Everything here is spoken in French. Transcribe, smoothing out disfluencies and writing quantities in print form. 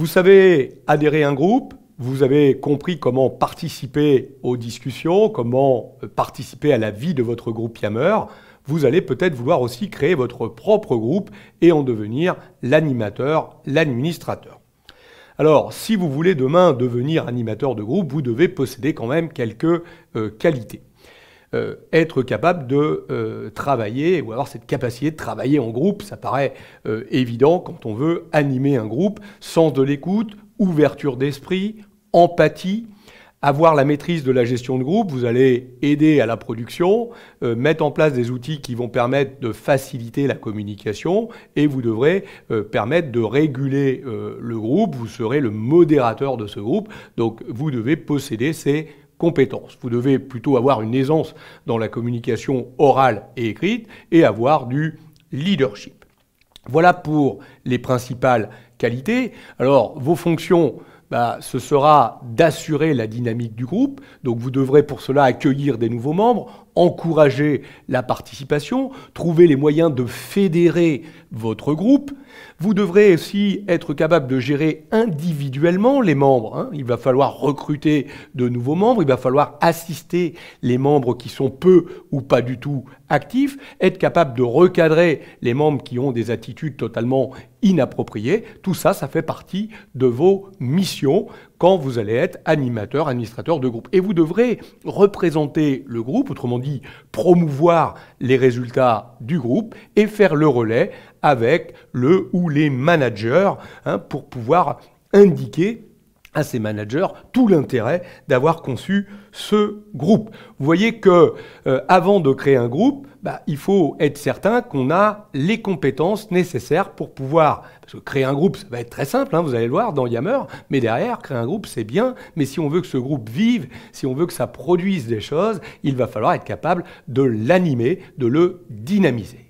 Vous savez adhérer à un groupe, vous avez compris comment participer aux discussions, comment participer à la vie de votre groupe Yammer. Vous allez peut-être vouloir aussi créer votre propre groupe et en devenir l'animateur, l'administrateur. Alors, si vous voulez demain devenir animateur de groupe, vous devez posséder quand même quelques qualités. Être capable de travailler ou avoir cette capacité de travailler en groupe, ça paraît évident quand on veut animer un groupe. Sens de l'écoute, ouverture d'esprit, empathie, avoir la maîtrise de la gestion de groupe. Vous allez aider à la production, mettre en place des outils qui vont permettre de faciliter la communication et vous devrez permettre de réguler le groupe. Vous serez le modérateur de ce groupe, donc vous devez posséder ces compétences. Vous devez plutôt avoir une aisance dans la communication orale et écrite et avoir du leadership. Voilà pour les principales qualités. Alors, vos fonctions, ce sera d'assurer la dynamique du groupe. Donc, vous devrez pour cela accueillir des nouveaux membres, encourager la participation, trouver les moyens de fédérer votre groupe. Vous devrez aussi être capable de gérer individuellement les membres. Il va falloir recruter de nouveaux membres, il va falloir assister les membres qui sont peu ou pas du tout actifs, être capable de recadrer les membres qui ont des attitudes totalement inappropriées. Tout ça, ça fait partie de vos missions quand vous allez être animateur, administrateur de groupe. Et vous devrez représenter le groupe, autrement dit promouvoir les résultats du groupe et faire le relais avec le ou les managers pour pouvoir indiquer à ces managers tout l'intérêt d'avoir conçu ce groupe. Vous voyez que avant de créer un groupe, il faut être certain qu'on a les compétences nécessaires pour pouvoir... Parce que créer un groupe, ça va être très simple, vous allez le voir dans Yammer, mais derrière, créer un groupe, c'est bien. Mais si on veut que ce groupe vive, si on veut que ça produise des choses, il va falloir être capable de l'animer, de le dynamiser.